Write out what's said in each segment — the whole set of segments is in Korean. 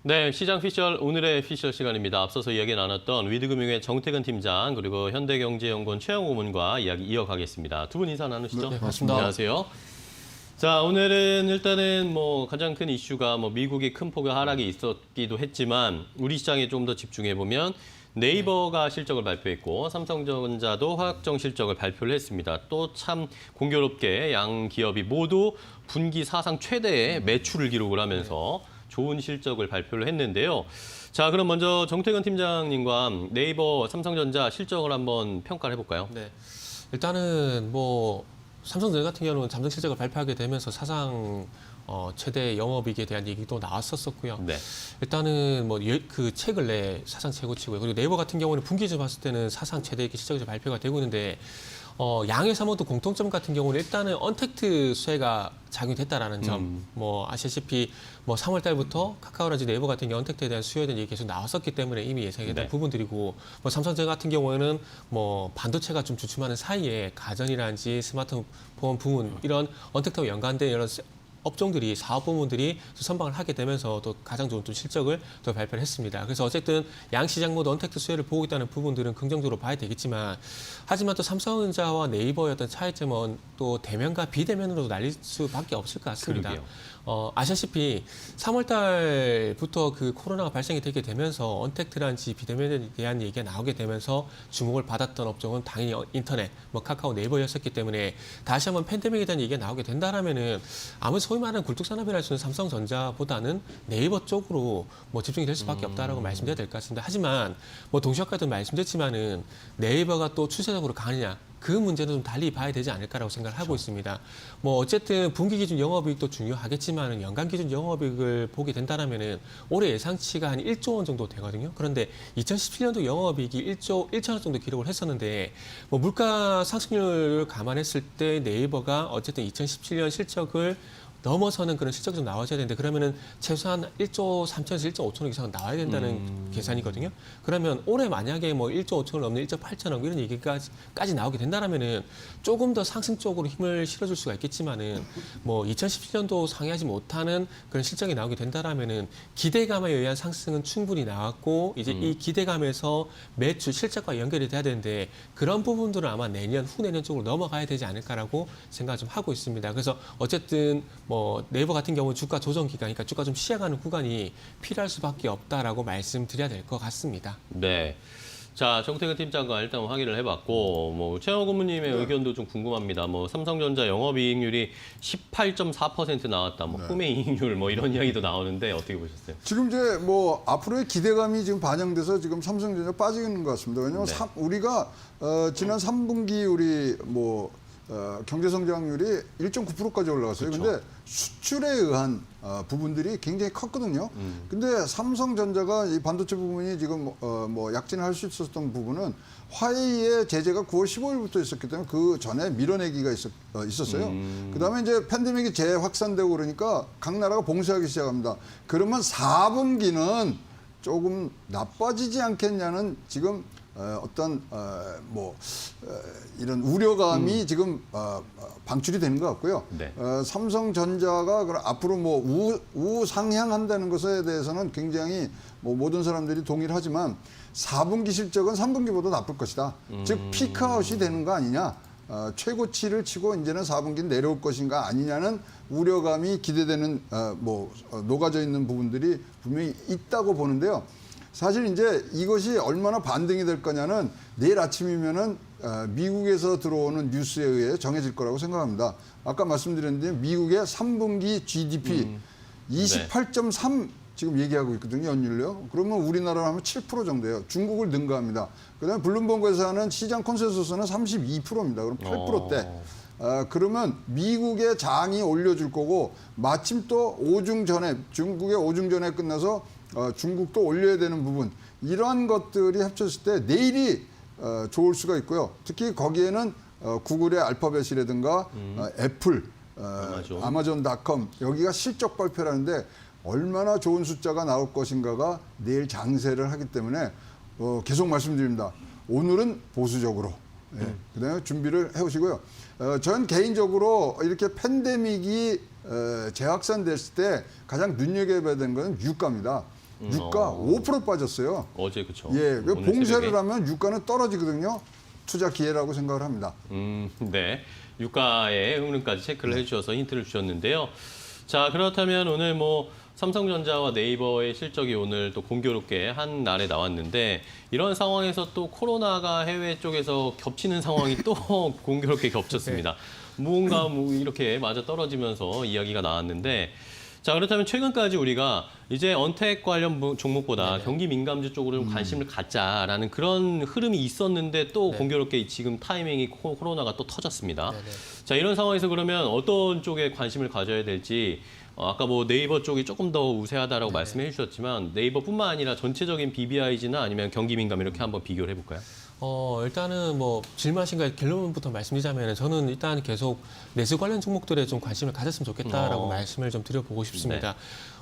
네, 시장 피셜 오늘의 피셜 시간입니다. 앞서서 이야기 나눴던 위드금융의 정태근 팀장 그리고 현대경제연구원 최영호 고문과 이야기 이어가겠습니다. 두 분 인사 나누시죠? 네, 반갑습니다. 안녕하세요. 자, 오늘은 일단은 가장 큰 이슈가 미국이 큰 폭의 하락이 있었기도 했지만 우리 시장에 좀 더 집중해 보면 네이버가 실적을 발표했고 삼성전자도 화학정 실적을 발표를 했습니다. 또 참 공교롭게 양 기업이 모두 분기 사상 최대의 매출을 기록을 하면서 좋은 실적을 발표를 했는데요. 자, 그럼 먼저 정태근 팀장님과 네이버, 삼성전자 실적을 한번 평가를 해볼까요? 네. 일단은 삼성전자 같은 경우는 잠정 실적을 발표하게 되면서 사상 최대 영업이익에 대한 얘기도 나왔었고요. 네. 일단은 그 최근래 사상 최고치고요. 그리고 네이버 같은 경우는 분기점 봤을 때는 사상 최대 실적이 발표가 되고 있는데 양의 사모도 공통점 같은 경우는 일단은 언택트 수혜가 작용됐다라는 점. 아시다시피 3월 달부터 카카오라든지 네이버 같은 경우 언택트에 대한 수요에 대한 얘기 계속 나왔었기 때문에 이미 예상했던 네. 부분들이고 삼성전자 같은 경우에는 반도체가 좀 주춤하는 사이에 가전이라든지 스마트폰 부문 이런 언택트와 연관된 이런 업종들이 사업 부문들이 선방을 하게 되면서 또 가장 좋은 또 실적을 또 발표를 했습니다. 그래서 어쨌든 양 시장 모두 언택트 수혜를 보고 있다는 부분들은 긍정적으로 봐야 되겠지만 하지만 또 삼성전자와 네이버의 어떤 차이점은 또 대면과 비대면으로도 날릴 수밖에 없을 것 같습니다. 아시다시피 3월 달부터 그 코로나가 발생이 되게 되면서 언택트라든지 비대면에 대한 얘기가 나오게 되면서 주목을 받았던 업종은 당연히 인터넷, 카카오, 네이버였었기 때문에 다시 한번 팬데믹에 대한 얘기가 나오게 된다라면은 아무 소위 말하는 굴뚝산업이라 할 수 있는 삼성전자보다는 네이버 쪽으로 집중이 될 수밖에 없다라고 말씀드려야 될 것 같습니다. 하지만 동시에 아까도 말씀드렸지만은 네이버가 또 추세적으로 가느냐 그 문제는 좀 달리 봐야 되지 않을까라고 생각을 하고 있습니다. 어쨌든 분기 기준 영업이익도 중요하겠지만은 연간 기준 영업이익을 보게 된다라면은 올해 예상치가 한 1조 원 정도 되거든요. 그런데 2017년도 영업이익이 1조 1천억 정도 기록을 했었는데 물가 상승률을 감안했을 때 네이버가 어쨌든 2017년 실적을 넘어서는 그런 실적이 좀 나와줘야 되는데 그러면은 최소한 1조 3천에서 1조 5천억 이상 나와야 된다는 계산이거든요. 그러면 올해 만약에 1조 5천을 넘는 1조 8천억 이런 얘기까지 나오게 된다라면은 조금 더 상승 쪽으로 힘을 실어줄 수가 있겠지만은 2017년도 상회하지 못하는 그런 실적이 나오게 된다라면은 기대감에 의한 상승은 충분히 나왔고 이제 이 기대감에서 매출 실적과 연결이 돼야 되는데 그런 부분들은 아마 내년 후내년 쪽으로 넘어가야 되지 않을까라고 생각을 좀 하고 있습니다. 그래서 어쨌든 네이버 같은 경우는 주가 조정 기간, 그러니까 주가 좀 쉬어가는 구간이 필요할 수밖에 없다라고 말씀드려야 될 것 같습니다. 네. 자, 정태근 팀장과 일단 확인을 해봤고, 최영호 고문님의 의견도 좀 궁금합니다. 삼성전자 영업이익률이 18.4% 나왔다, 꿈의 이익률 이런 이야기도 나오는데 어떻게 보셨어요? 지금 이제 앞으로의 기대감이 지금 반영돼서 지금 삼성전자 빠지는 것 같습니다. 왜냐하면 네. 우리가 지난 3분기 우리 경제 성장률이 1.9%까지 올라갔어요. 그쵸. 근데 수출에 의한 부분들이 굉장히 컸거든요. 근데 삼성전자가 이 반도체 부분이 지금 약진을 할 수 있었던 부분은 화웨이의 제재가 9월 15일부터 있었기 때문에 그 전에 밀어내기가 있었어요. 그다음에 이제 팬데믹이 재확산되고 그러니까 각 나라가 봉쇄하기 시작합니다. 그러면 4분기는 조금 나빠지지 않겠냐는 지금 이런 우려감이 지금 방출이 되는 것 같고요. 네. 삼성전자가 앞으로 우상향한다는 것에 대해서는 굉장히 모든 사람들이 동의를 하지만 4분기 실적은 3분기보다 나쁠 것이다. 즉 피크아웃이 되는 거 아니냐. 최고치를 치고 이제는 4분기는 내려올 것인가 아니냐는 우려감이 기대되는 녹아져 있는 부분들이 분명히 있다고 보는데요. 사실 이제 이것이 얼마나 반등이 될 거냐는 내일 아침이면은 미국에서 들어오는 뉴스에 의해 정해질 거라고 생각합니다. 아까 말씀드렸는데 미국의 3분기 GDP 28.3 지금 얘기하고 있거든요, 연율요. 그러면 우리나라로 하면 7% 정도예요. 중국을 능가합니다. 그다음에 블룸버그에서 하는 시장 컨센서스는 32%입니다. 그럼 8%대. 그러면 미국의 장이 올려줄 거고 마침 또 중국의 오중전에 끝나서 중국도 올려야 되는 부분 이러한 것들이 합쳤을 때 내일이 좋을 수가 있고요. 특히 거기에는 구글의 알파벳이라든가 애플, 아마존.com 여기가 실적 발표라는데 얼마나 좋은 숫자가 나올 것인가가 내일 장세를 하기 때문에 계속 말씀드립니다. 오늘은 보수적으로 그다음에 준비를 해오시고요. 전 개인적으로 이렇게 팬데믹이 재확산됐을 때 가장 눈여겨봐야 되는 것은 유가입니다. 유가 5% 빠졌어요. 어제 그쵸. 예, 그 오늘 봉쇄를 새벽에. 하면 유가는 떨어지거든요. 투자 기회라고 생각을 합니다. 네. 유가의 흐름까지 체크를 해주셔서 힌트를 주셨는데요. 자, 그렇다면 오늘 뭐 삼성전자와 네이버의 실적이 오늘 또 공교롭게 한 날에 나왔는데 이런 상황에서 또 코로나가 해외 쪽에서 겹치는 상황이 또 공교롭게 겹쳤습니다. 뭔가 뭐 이렇게 맞아 떨어지면서 이야기가 나왔는데 자, 그렇다면 최근까지 우리가 이제 언택 관련 종목보다 경기 민감주 쪽으로 좀 관심을 갖자라는 그런 흐름이 있었는데 또 공교롭게 지금 타이밍이 코로나가 또 터졌습니다. 자, 이런 상황에서 그러면 어떤 쪽에 관심을 가져야 될지 아까 뭐 네이버 쪽이 조금 더 우세하다라고 말씀해 주셨지만 네이버뿐만 아니라 전체적인 BBIG나 아니면 경기 민감 이렇게 한번 비교를 해볼까요? 일단은 뭐 질문하신 거에 결론부터 말씀드리자면 저는 일단 계속 내수 관련 종목들에 좀 관심을 가졌으면 좋겠다라고 말씀을 좀 드려보고 싶습니다.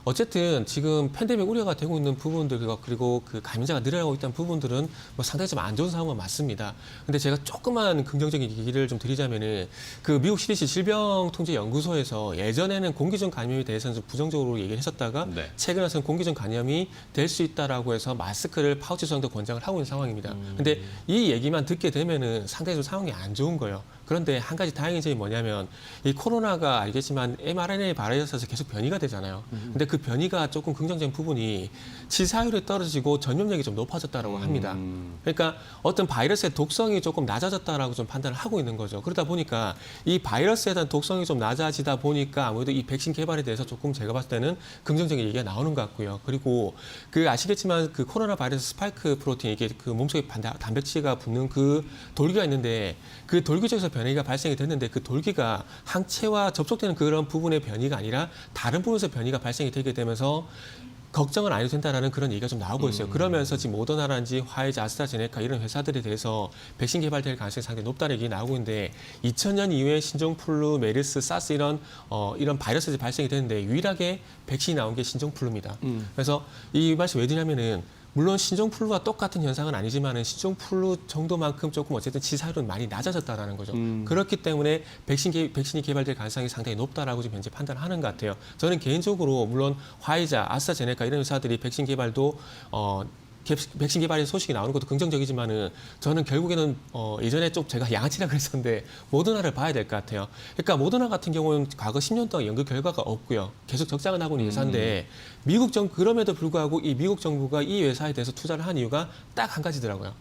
어쨌든 지금 팬데믹 우려가 되고 있는 부분들 그리고 그 감염자가 늘어나고 있다는 부분들은 뭐 상당히 좀 안 좋은 상황은 맞습니다. 근데 제가 조그만 긍정적인 얘기를 좀 드리자면은 그 미국 CDC 질병통제연구소에서 예전에는 공기중 감염에 대해서는 좀 부정적으로 얘기를 했었다가 최근 와서는 공기중 감염이 될 수 있다라고 해서 마스크를 파우치 수정도 권장을 하고 있는 상황입니다. 근데 이 얘기만 듣게 되면은 상당히 좀 상황이 안 좋은 거예요. 그런데 한 가지 다행인 점이 뭐냐면 이 코로나가 알겠지만 mRNA 바이러스에서 계속 변이가 되잖아요. 근데 그 변이가 조금 긍정적인 부분이 치사율이 떨어지고 전염력이 좀 높아졌다고 합니다. 그러니까 어떤 바이러스의 독성이 조금 낮아졌다라고 좀 판단을 하고 있는 거죠. 그러다 보니까 이 바이러스에 대한 독성이 좀 낮아지다 보니까 아무래도 이 백신 개발에 대해서 조금 제가 봤을 때는 긍정적인 얘기가 나오는 것 같고요. 그리고 그 아시겠지만 그 코로나 바이러스 스파이크 프로틴 이게 그 몸속에 단백질가 붙는 그 돌기가 있는데 그 돌기 쪽에서 변이가 발생이 됐는데 그 돌기가 항체와 접촉되는 그런 부분의 변이가 아니라 다른 부분에서 변이가 발생이 되게 되면서 걱정은 안 해도 된다라는 그런 얘기가 좀 나오고 있어요. 그러면서 지금 모더나라든지 화이자, 아스트라제네카 이런 회사들에 대해서 백신 개발될 가능성이 상당히 높다는 얘기 나오고 있는데 2000년 이후에 신종플루, 메르스, 사스 이런 바이러스들이 발생이 되는데 유일하게 백신이 나온 게 신종플루입니다. 그래서 이 말씀 왜 드냐면은 물론 신종플루와 똑같은 현상은 아니지만 신종플루 정도만큼 조금 어쨌든 치사율은 많이 낮아졌다라는 거죠. 그렇기 때문에 백신이 개발될 가능성이 상당히 높다라고 지금 현재 판단하는 것 같아요. 저는 개인적으로 물론 화이자, 아스트라제네카 이런 회사들이 백신 개발도 백신 개발의 소식이 나오는 것도 긍정적이지만은 저는 결국에는 예전에 좀 제가 양아치라 그랬었는데 모더나를 봐야 될 것 같아요. 그러니까 모더나 같은 경우는 과거 10년 동안 연구 결과가 없고요. 계속 적자가 나고 있는 회사인데 그럼에도 불구하고 이 미국 정부가 이 회사에 대해서 투자를 한 이유가 딱 한 가지더라고요.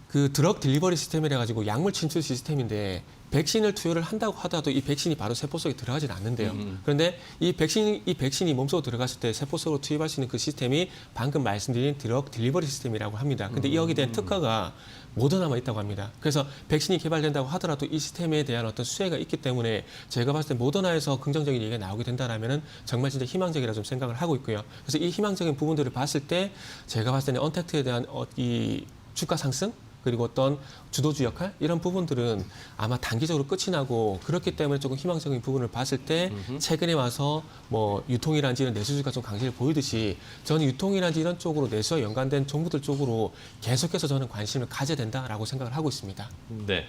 그 드럭 딜리버리 시스템이라 가지고 약물 진출 시스템인데 백신을 투여를 한다고 하더라도 이 백신이 바로 세포 속에 들어가진 않는데요. 그런데 이 백신이 몸속으로 들어갔을 때 세포 속으로 투입할 수 있는 그 시스템이 방금 말씀드린 드럭 딜리버리 시스템이라고 합니다. 근데 여기에 대한 특허가 모더나만 있다고 합니다. 그래서 백신이 개발된다고 하더라도 이 시스템에 대한 어떤 수혜가 있기 때문에 제가 봤을 때 모더나에서 긍정적인 얘기가 나오게 된다라면은 정말 진짜 희망적이라 좀 생각을 하고 있고요. 그래서 이 희망적인 부분들을 봤을 때 제가 봤을 때는 언택트에 대한 이 주가 상승 그리고 어떤 주도주 역할 이런 부분들은 아마 단기적으로 끝이 나고 그렇기 때문에 조금 희망적인 부분을 봤을 때 최근에 와서 뭐 유통이란지 이런 내수주가 좀 강세를 보이듯이 저는 유통이란지 이런 쪽으로 내수와 연관된 종목들 쪽으로 계속해서 저는 관심을 가져야 된다라고 생각을 하고 있습니다. 네.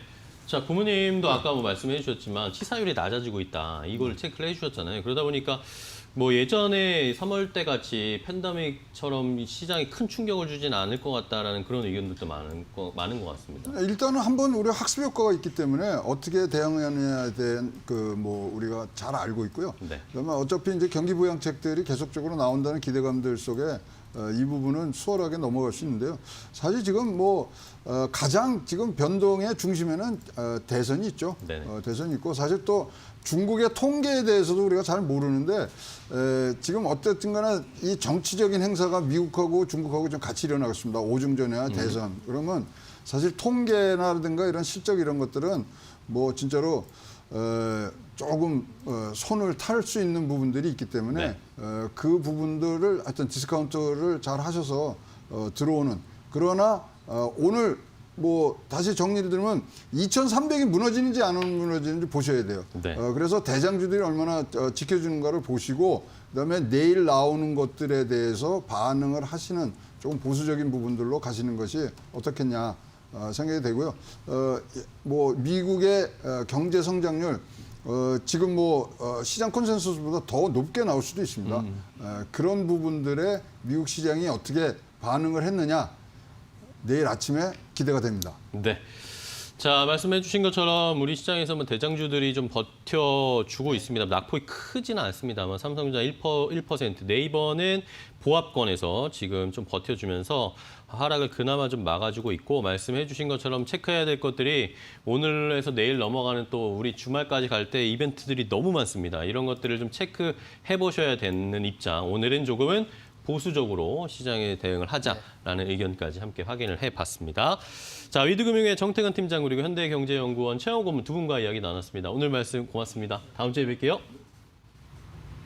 자, 부모님도 아까 뭐 말씀해 주셨지만 치사율이 낮아지고 있다. 이걸 체크를 해 주셨잖아요. 그러다 보니까 뭐 예전에 3월 때 같이 팬데믹처럼 시장에 큰 충격을 주진 않을 것 같다라는 그런 의견들도 많은 것 같습니다. 일단은 한번 우리가 학습 효과가 있기 때문에 어떻게 대응하느냐에 대한 우리가 잘 알고 있고요. 네. 그러면 어차피 이제 경기 부양책들이 계속적으로 나온다는 기대감들 속에 이 부분은 수월하게 넘어갈 수 있는데요. 사실 지금 가장 지금 변동의 중심에는 대선이 있죠. 대선이 있고 사실 또 중국의 통계에 대해서도 우리가 잘 모르는데 지금 어쨌든 간에 이 정치적인 행사가 미국하고 중국하고 좀 같이 일어나고 있습니다. 오중전이나 대선. 그러면 사실 통계라든가 이런 실적 이런 것들은 뭐 진짜로 조금 손을 탈 수 있는 부분들이 있기 때문에 그 부분들을 하여튼 디스카운트를 잘 하셔서 들어오는 그러나 오늘 다시 정리를 들으면 2,300이 무너지는지 안 무너지는지 보셔야 돼요. 그래서 대장주들이 얼마나 지켜주는가를 보시고 그다음에 내일 나오는 것들에 대해서 반응을 하시는 조금 보수적인 부분들로 가시는 것이 어떻겠냐 생각이 되고요. 미국의 경제 성장률 지금 시장 컨센서스보다 더 높게 나올 수도 있습니다. 그런 부분들에 미국 시장이 어떻게 반응을 했느냐 내일 아침에 기대가 됩니다. 네. 자, 말씀해 주신 것처럼 우리 시장에서 대장주들이 좀 버텨주고 있습니다. 낙폭이 크지는 않습니다만 삼성전자 1%, 네이버는 보합권에서 지금 좀 버텨주면서 하락을 그나마 좀 막아주고 있고 말씀해 주신 것처럼 체크해야 될 것들이 오늘에서 내일 넘어가는 또 우리 주말까지 갈 때 이벤트들이 너무 많습니다. 이런 것들을 좀 체크해 보셔야 되는 입장. 오늘은 조금은 보수적으로 시장에 대응을 하자라는 의견까지 함께 확인을 해봤습니다. 자, 위드금융의 정태근 팀장 그리고 현대경제연구원 최영호 고문 두 분과 이야기 나눴습니다. 오늘 말씀 고맙습니다. 다음 주에 뵐게요.